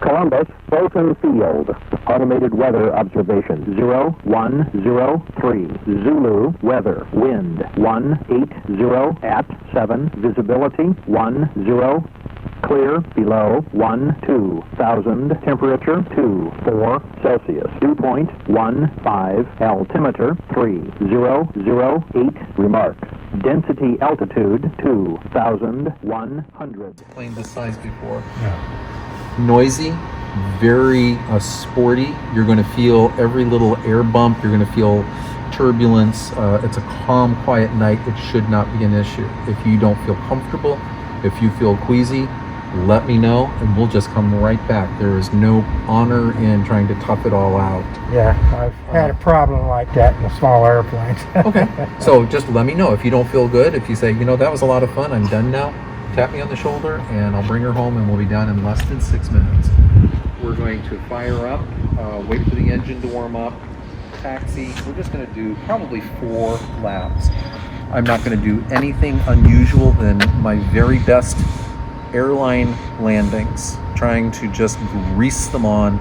Columbus, Fulton Field. Automated weather observation 0103. Zulu weather. Wind 180 at 7. Visibility 10. Clear below 12,000. Temperature 24 Celsius. Dew point 15. Altimeter 3008. Remarks. Density altitude 2,100. Plane this size before. Yeah. Noisy, very sporty. You're going to feel every little air bump. You're going to feel turbulence. It's a calm, quiet night. It should not be an issue. If you don't feel comfortable, if you feel queasy, let me know and we'll just come right back. There is no honor in trying to tough it all out. Yeah, I've had a problem like that in the small airplanes. Okay, so just let me know if you don't feel good. If you say, you know, that was a lot of fun, I'm done now, tap me on the shoulder and I'll bring her home and we'll be done in less than 6 minutes. We're going to fire up, wait for the engine to warm up, taxi. We're just going to do probably 4 laps. I'm not going to do anything unusual than my very best airline landings, trying to just grease them on,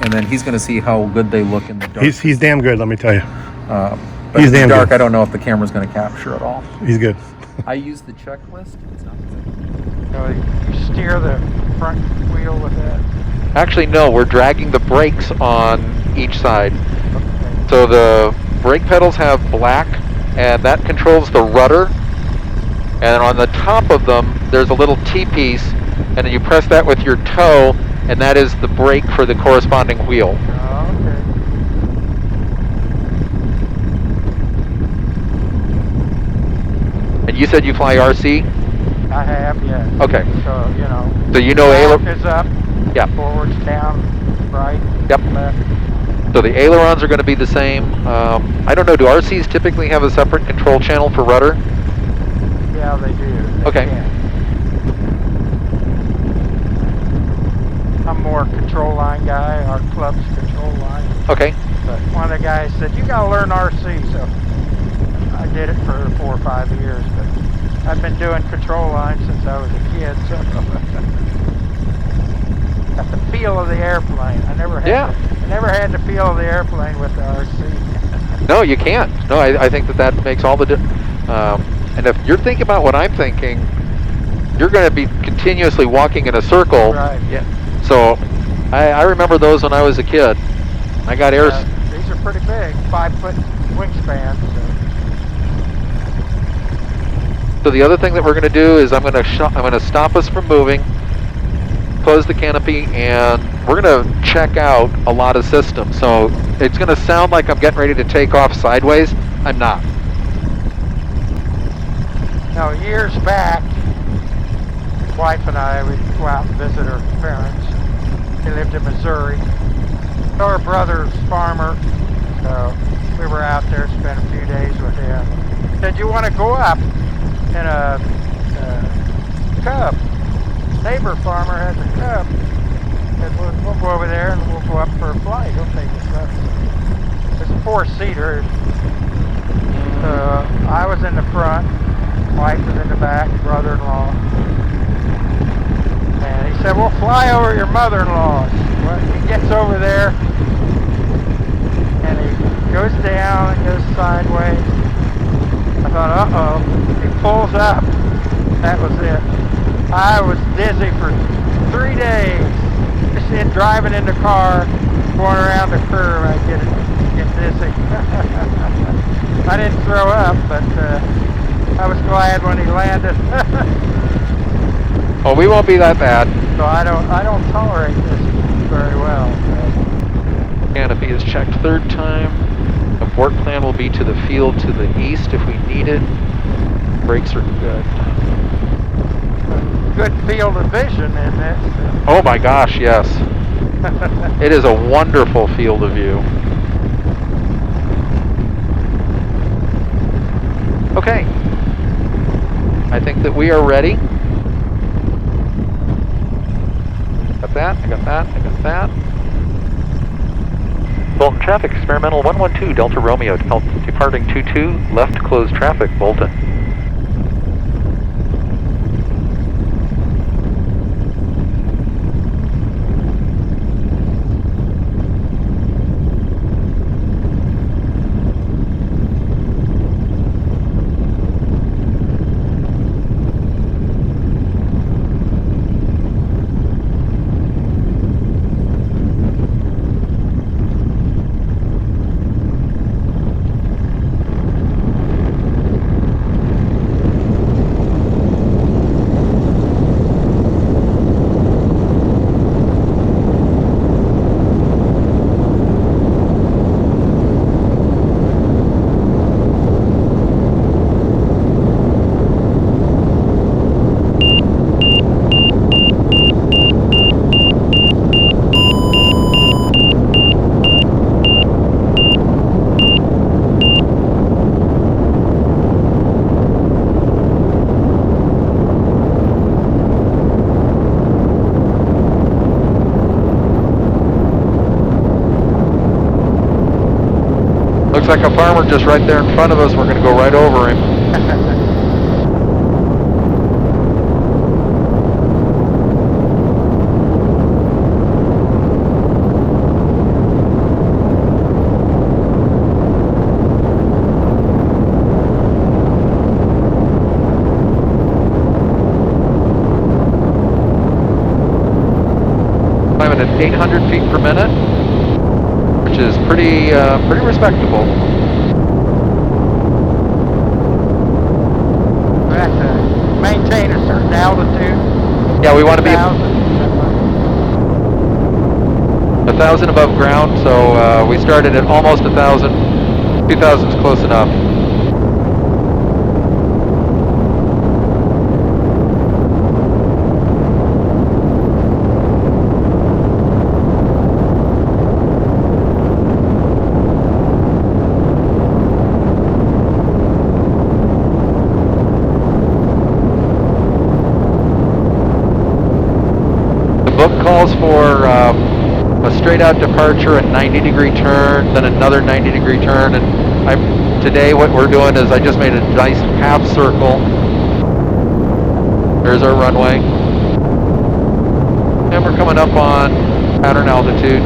and then he's going to see how good they look in the dark. He's damn good, let me tell you. But he's in the damn dark, good. I don't know if the camera's going to capture it all. He's good. I use the checklist. It's not So you steer the front wheel with that? Actually, no, we're dragging the brakes on each side. Okay. So the brake pedals have black, and that controls the rudder. And on the top of them, there's a little T-piece, and then you press that with your toe, and that is the brake for the corresponding wheel. Oh, okay. And you said you fly RC? I have, yeah. Okay. So, you know. So you know Back is up. Yeah. Forwards, down, right. Yep. Left. So the ailerons are going to be the same. I don't know, do RCs typically have a separate control channel for rudder? Yeah, they do. They Okay. can. I'm more control line guy. Our club's control line. Okay. But one of the guys said, you gotta learn RC, so I did it for 4 or 5 years, but I've been doing control line since I was a kid, so got the feel of the airplane. I never had the feel of the airplane with the RC. No, you can't. No, I think that makes all the and if you're thinking about what I'm thinking, you're going to be continuously walking in a circle. Right. Yeah. So I remember those when I was a kid. I got air. These are pretty big, 5-foot wingspan. So the other thing that we're going to do is I'm going to stop us from moving, close the canopy, and we're going to check out a lot of systems. So it's going to sound like I'm getting ready to take off sideways. I'm not. Now, years back, wife and I would go out and visit her parents. They lived in Missouri. So her brother's farmer, so we were out there, spent a few days with him. Said, you want to go up in a cub? Neighbor farmer has a cub. Said, we'll go over there and we'll go up for a flight. He'll take us up. It's a 4-seater. I was in the front. Wife was in the back, brother-in-law. And he said, we'll fly over your mother-in-law. Well, he gets over there, and he goes down and goes sideways. I thought, uh-oh. He pulls up. That was it. I was dizzy for 3 days. Just driving in the car, going around the curve, I get dizzy. I didn't throw up, but I was glad when he landed. Oh, we won't be that bad. So I don't tolerate this very well. Canopy is checked 3rd time. Abort plan will be to the field to the east if we need it. Brakes are good. Good field of vision in this. Oh my gosh, yes. It is a wonderful field of view. Okay. I think that we are ready. Got that, I got that, I got that. Bolton traffic, experimental 112 Delta Romeo, departing 22, left closed traffic, Bolton. like a farmer just right there in front of us. We're going to go right over him. Climbing at 800 feet per minute, which is pretty respectable. We have to maintain a certain altitude. Yeah, we want to be 1,000. 1,000 above ground, so we started at almost 1,000. 2,000 is close enough. The book calls for a straight out departure, a 90-degree turn, then another 90-degree turn, and today what we're doing is I just made a nice half circle. There's our runway. And we're coming up on pattern altitude.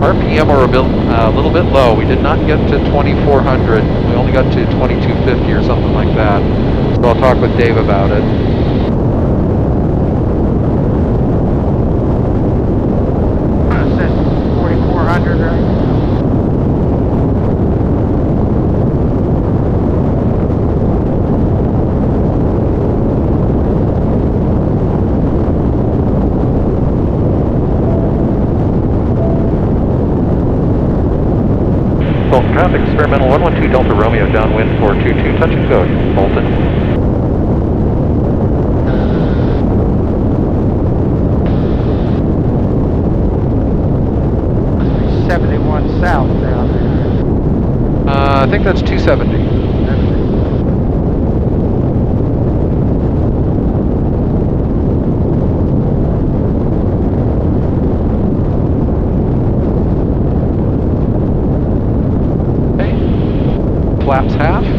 RPM are a little bit low. We did not get to 2,400. We only got to 2,250 or something like that. So I'll talk with Dave about it. It says 4,400 right now. Bolton traffic, experimental 112 Delta Romeo, downwind 422, touch and go. Bolton. Must be 71 south down there. I think that's 270. Flaps half. You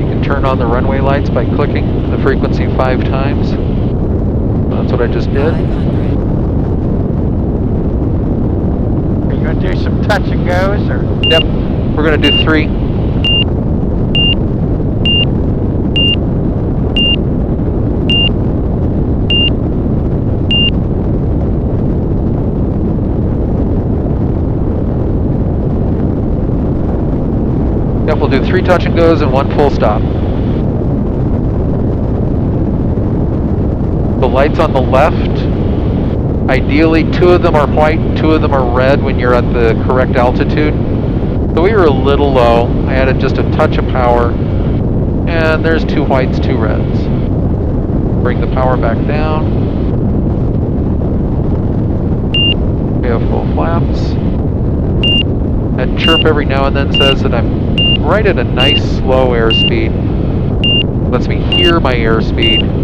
can turn on the runway lights by clicking the frequency 5 times. That's what I just did. Do some touch and goes, or? Yep, we're going to do 3. Yep, we'll do 3 touch and goes and 1 full stop. The lights on the left, ideally 2 of them are white, 2 of them are red when you're at the correct altitude. So we were a little low. I added just a touch of power. And there's 2 whites, 2 reds. Bring the power back down. We have full flaps. That chirp every now and then says that I'm right at a nice slow airspeed. Lets me hear my airspeed.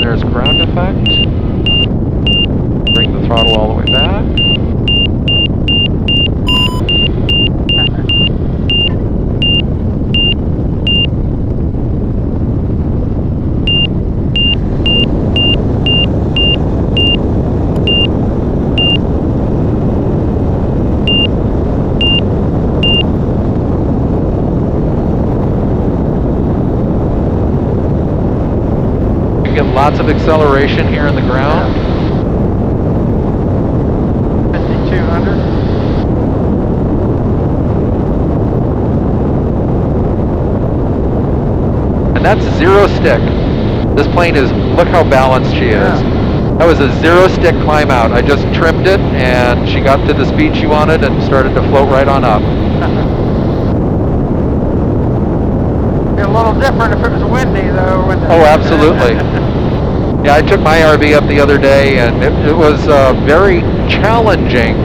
There's ground effect. Bring the throttle all the way back. Lots of acceleration here in the ground. 5,200. And that's 0 stick. This plane is, look how balanced she is. Yeah. That was a 0-stick climb out. I just trimmed it and she got to the speed she wanted and started to float right on up. Be a little different if it was windy though, wouldn't it? Oh, absolutely. Yeah, I took my RV up the other day and it was very challenging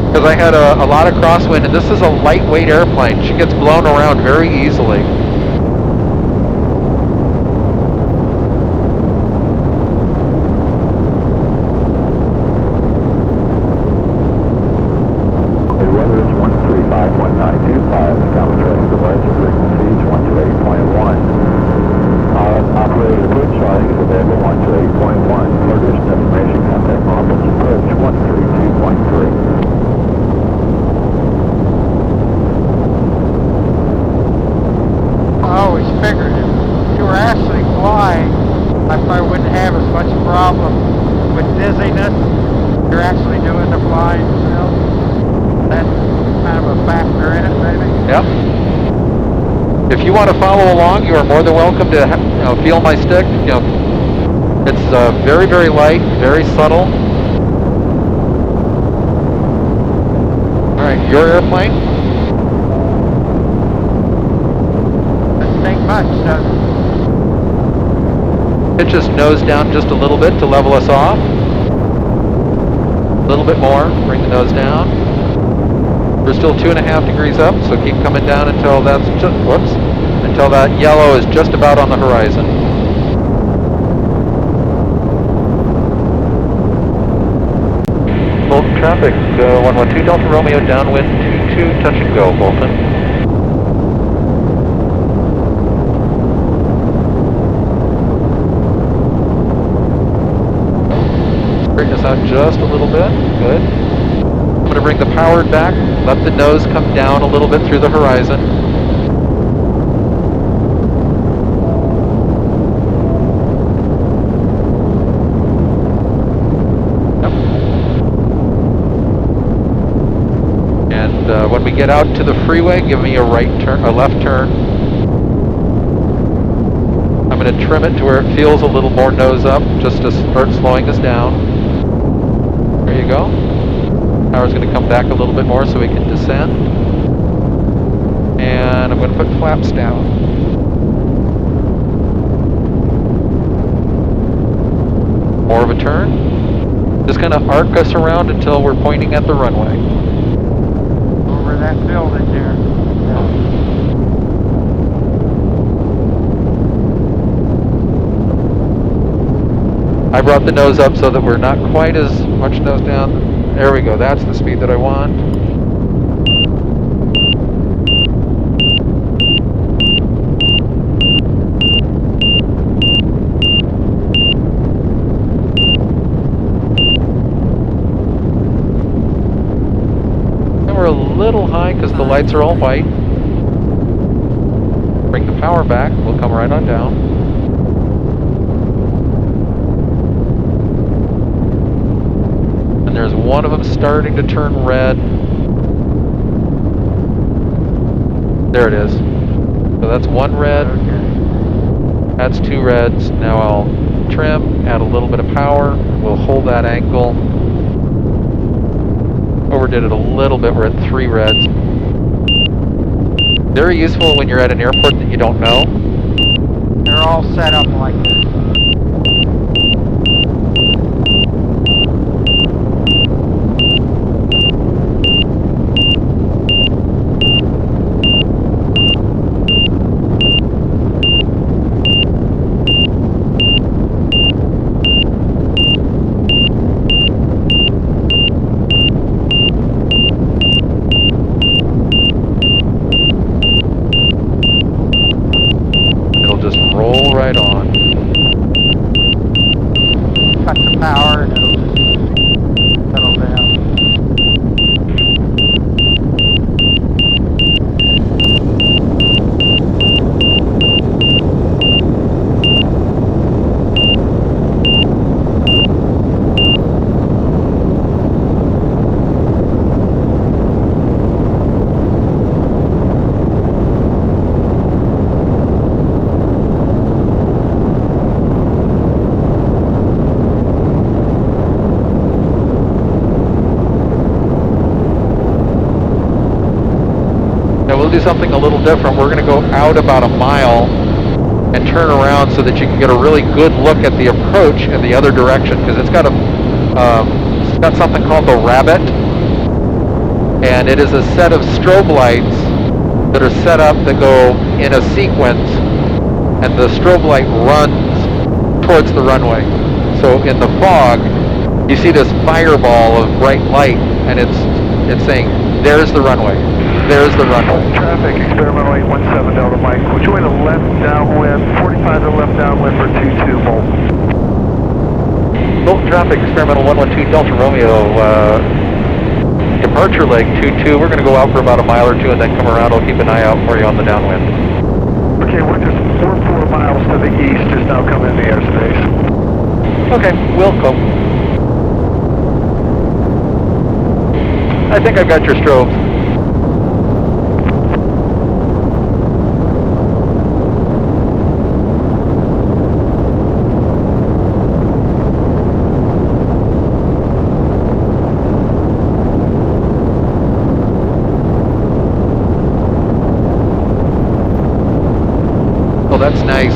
because I had a lot of crosswind, and this is a lightweight airplane. She gets blown around very easily. The weather is 1351925, down trailing device frequencies 128.1. Operator approach charting is available 128.1. For additional information, contact Office Approach 132.3. I always figured if you were actually flying, I probably wouldn't have as much problem with dizziness. You're actually doing the flying yourself. That's kind of a factor in it, maybe. Yep. If you want to follow along, you are more than welcome to feel my stick. It's very, very light, very subtle. All right, your airplane. Doesn't take much, does it? Pitch us nose down just a little bit to level us off. A little bit more, bring the nose down. We're still 2.5 degrees up, so keep coming down until that's until that yellow is just about on the horizon. Bolton traffic, 112 Delta Romeo, downwind 22, touch and go, Bolton. Straighten us out just a little bit, good. I'm going to bring the powered back, let the nose come down a little bit through the horizon. Yep. And when we get out to the freeway, give me a left turn. I'm going to trim it to where it feels a little more nose up, just to start slowing us down. There you go. Power's going to come back a little bit more so we can descend. And I'm going to put flaps down. More of a turn. Just kind of arc us around until we're pointing at the runway. Over that building there. Yeah. I brought the nose up so that we're not quite as much nose down. There we go, that's the speed that I want. And we're a little high because the lights are all white. Bring the power back, we'll come right on down. There's one of them starting to turn red. There it is. So that's one red. Okay. That's two reds. Now I'll trim, add a little bit of power. We'll hold that angle. Overdid it a little bit. We're at 3 reds. Very useful when you're at an airport that you don't know. They're all set up like this. It'll just roll right on. Now we'll do something a little different. We're going to go out about a mile and turn around so that you can get a really good look at the approach in the other direction, because it's got something called the Rabbit, and it is a set of strobe lights that are set up that go in a sequence, and the strobe light runs towards the runway. So in the fog, you see this fireball of bright light, and it's saying, there's the runway, there's the runway. Traffic, experimental 817 Delta Mike. We're joining the left downwind, 45 to the left downwind for 22 Bolton. Bolton traffic, experimental 112 Delta Romeo, departure leg 22. We're going to go out for about a mile or two and then come around. I'll keep an eye out for you on the downwind. Okay, we're 4 miles to the east, just now coming in the airspace. Okay, we'll go. I think I've got your strobes. Oh, that's nice.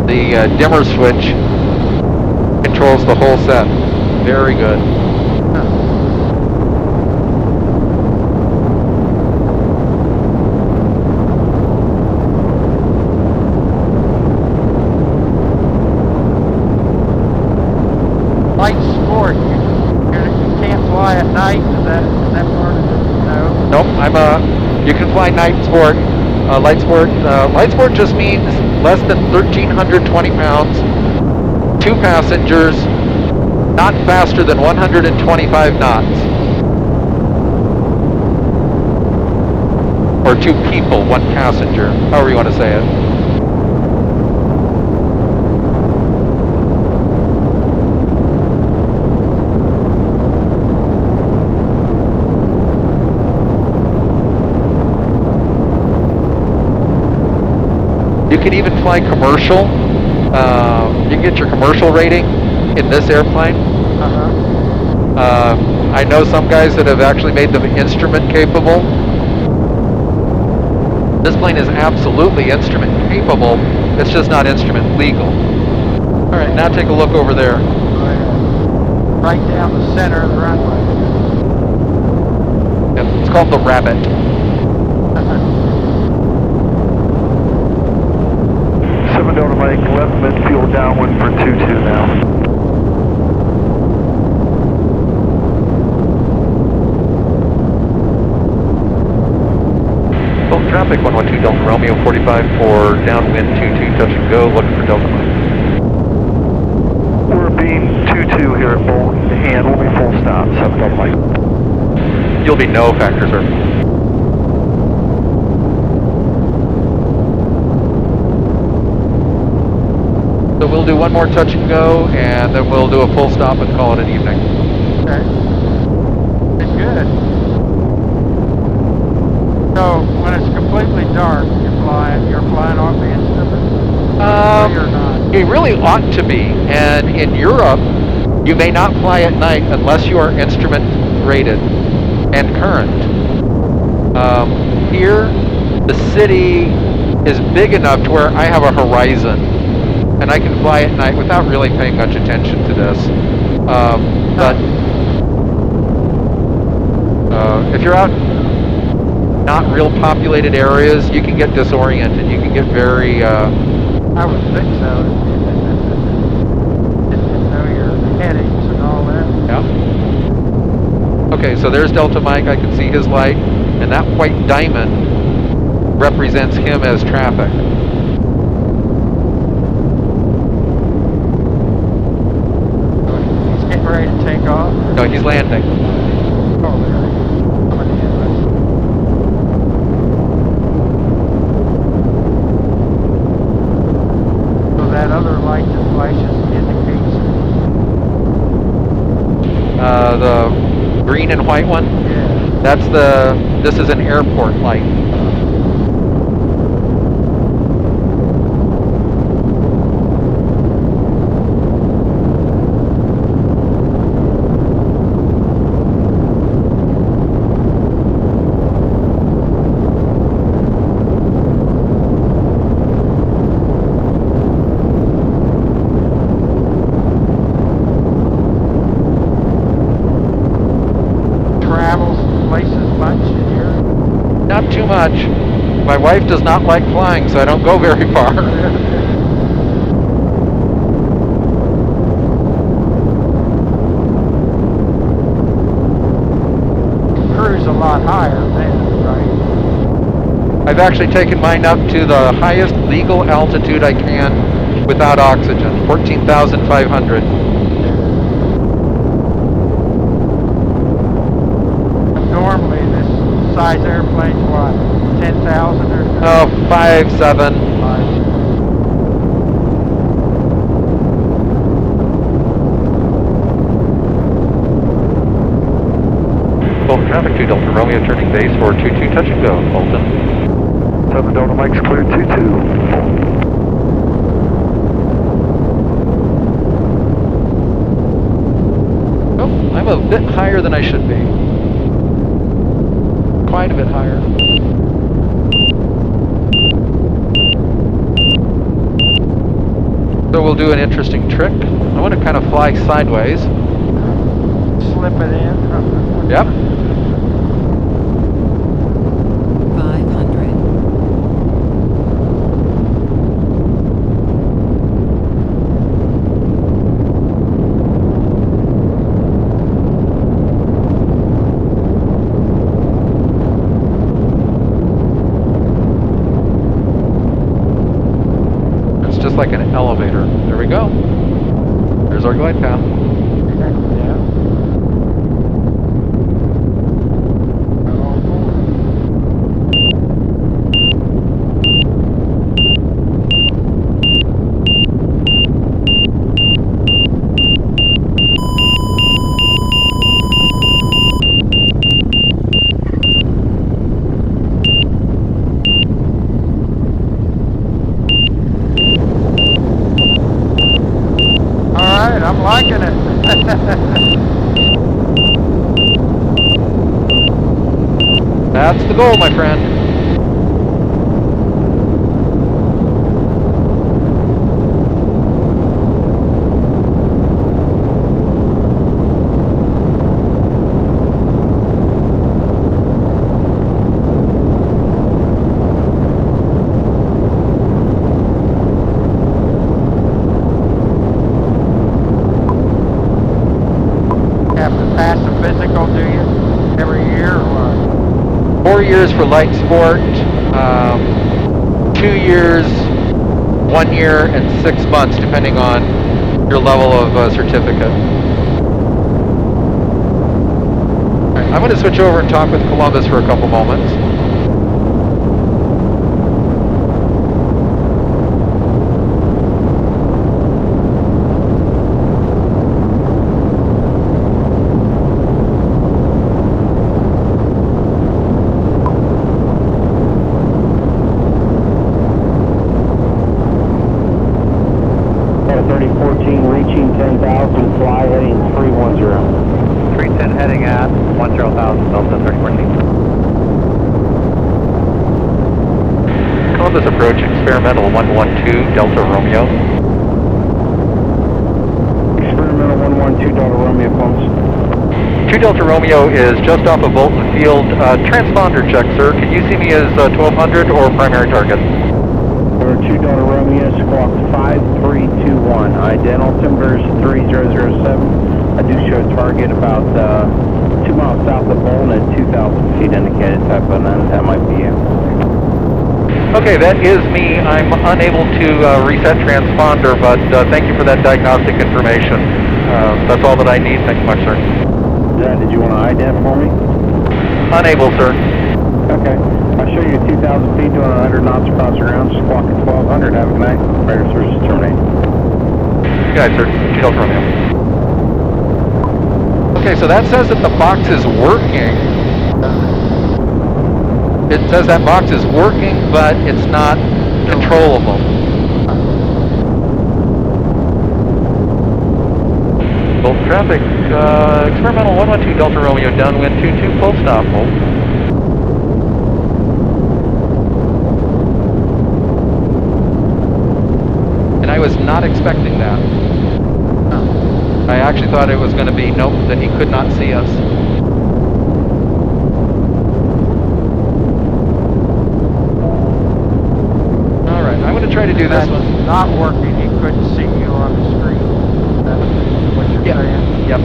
The dimmer switch controls the whole set. Very good. Light sport, you can't fly at night, is that part of it? No? Nope, you can fly night sport, light sport. Light sport just means less than 1,320 pounds, 2 passengers, not faster than 125 knots. Or 2 people, 1 passenger, however you want to say it. You can even fly commercial. You can get your commercial rating in this airplane. I know some guys that have actually made them instrument capable. This plane is absolutely instrument capable. It's just not instrument legal. All right, now take a look over there. Right down the center of the runway. It's called the Rabbit. 7 Delta Mike, left midfield downwind for 22 now. Bolton traffic, 112 Delta Romeo, 45 for downwind 22, touch and go, looking for Delta Mike. We're beam 22 here at Bolton, and we'll be full stop, 7 Delta Mike. You'll be no factor, sir. So we'll do one more touch and go, and then we'll do a full stop and call it an evening. Okay. Good. So when it's completely dark, you're flying off the instrument? Or you're not? You really ought to be, and in Europe, you may not fly at night unless you are instrument rated and current. Here, the city is big enough to where I have a horizon, and I can fly at night without really paying much attention to this. But if you're out not real populated areas, you can get disoriented. You can get very... I would think so. You know, your headaches and all that. Yeah. Okay, so there's Delta Mike. I can see his light, and that white diamond represents him as traffic. He's getting ready to take off? No, he's landing. Oh, there he is. Coming in. So that other light that flashes indicates... The green and white one? Yeah. This is an airport light. not too much. My wife does not like flying, so I don't go very far. Cruise a lot higher then, right? I've actually taken mine up to the highest legal altitude I can without oxygen, 14,500. Normally this size airplane's what, 10,000 or so? Oh, 5, 7. Bolton traffic, 2 Delta Romeo turning base for 22 touch and go, Bolton. 7 Delta Mike's clear 22. Oh, I'm a bit higher than I should be. Quite a bit higher. So we'll do an interesting trick. I want to kind of fly sideways. Slip it in. Yep. 500. It's just like an elevator. There we go. There's our glide path. Yeah. Alright, I'm liking it. That's the goal, my friend. Have to pass a physical, do you? Every year or what? 4 years for light sport, 2 years, 1 year, and 6 months, depending on your level of certificate. Alright, I'm going to switch over and talk with Columbus for a couple moments. Delta 3014 reaching 10,000, fly heading 310. 310 heading at 10,000, Delta 3014. Columbus approach experimental 112 Delta Romeo. Experimental 112 Delta Romeo, Columbus. 2 Delta Romeo is just off of Bolton Field. Transponder check, sir. Can you see me as 1200 or primary target? 2 Delta Romeo, squawk 5321, identical timbers 3007. I do show a target about 2 miles south of Bolton at 2,000 feet indicated, type of none. That might be you. Okay, that is me. I'm unable to reset transponder, but thank you for that diagnostic information. That's all that I need. Thank you much, sir. Did you want to ident for me? Unable, sir. Okay. I'll show you 2,000 feet doing 100 knots across the ground, squawk at 1,200. Have a good night. Radar service terminate. Good night, sir. 2 Delta Romeo. Okay, so that says that the box is working. It says that box is working, but it's not controllable. Bolton traffic, experimental 112 Delta Romeo, downwind 22, full stop, hold. And I was not expecting that. I actually thought it was going to be, nope, that he could not see us. do this that's one. not working, he couldn't see you on the screen. That's what you're Yep. saying? Yep.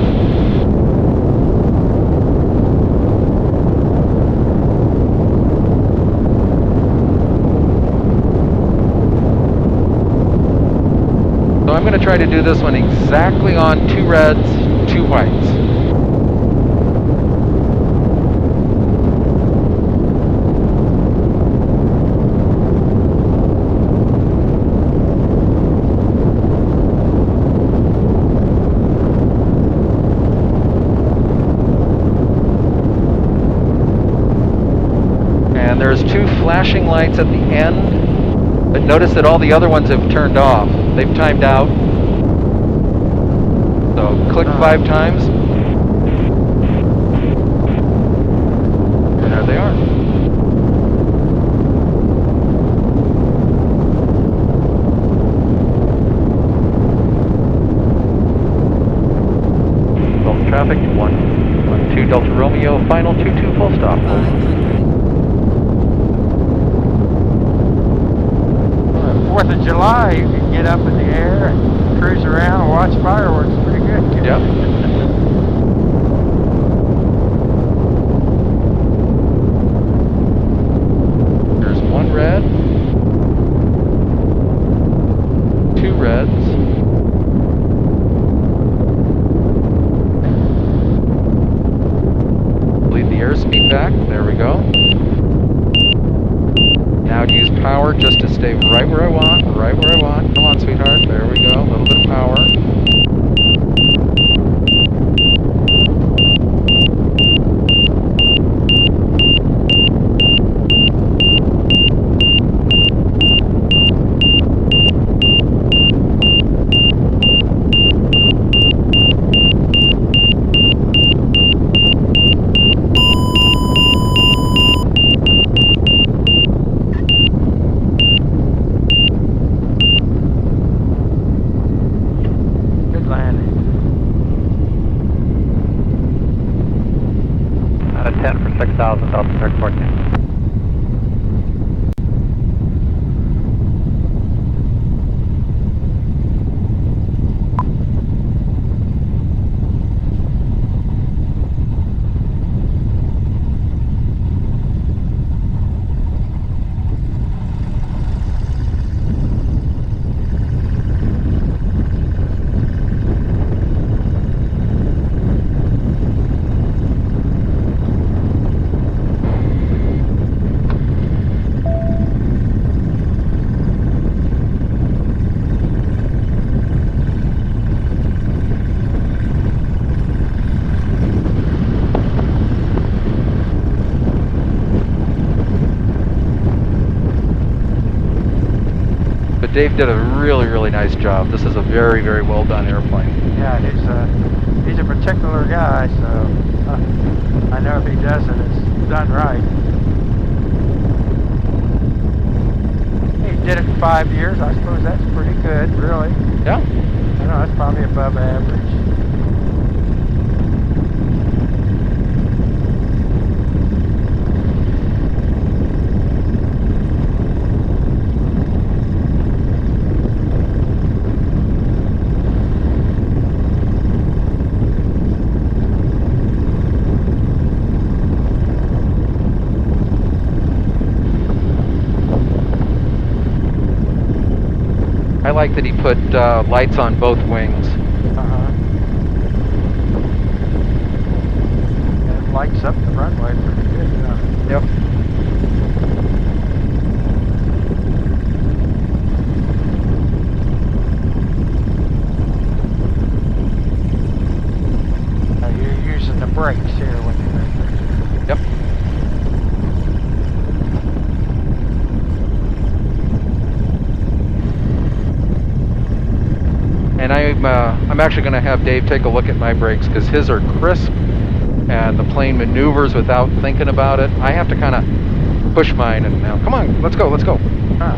So I'm going to try to do this one exactly on 2 reds, 2 whites. And there's 2 flashing lights at the end, but notice that all the other ones have turned off. They've timed out. So click 5 times. And there they are. Delta traffic, 112 Delta Romeo, final 22 full stop. 500. 4th of July, you can get up in the air and cruise around and watch fireworks. Pretty good. Yep. There's 1 red, 2 reds, lead the airspeed back. There we go. Now use power just to stay right where I want, right where I want. Come on, sweetheart. There we go. A little bit of power. Good landing. Out of 10 for 6,000 Delta 614. But Dave did a really, really nice job. This is a very, very well done airplane. Yeah, he's a particular guy, so I know if he does it, it's done right. He did it in 5 years. I suppose that's pretty good, really. Yeah. I know that's probably above average. I like that he put lights on both wings. Uh-huh. And it lights up the runway pretty good, Yep. You're using the brakes here when you're right there. Yep. And I'm actually going to have Dave take a look at my brakes because his are crisp and the plane maneuvers without thinking about it. I have to kind of push mine and now, come on, let's go, let's go. Huh.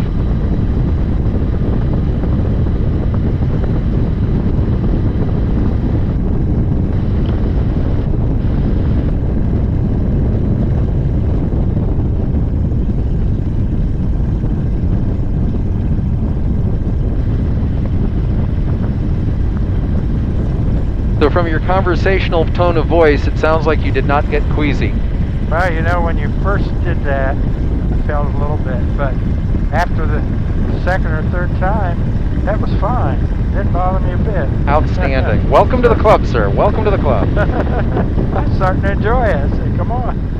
So from your conversational tone of voice, it sounds like you did not get queasy. Well, you know, when you first did that, I felt a little bit, but after the second or third time, that was fine. Didn't bother me a bit. Outstanding. Welcome to the club, sir. Welcome to the club. I'm starting to enjoy it. I said, come on.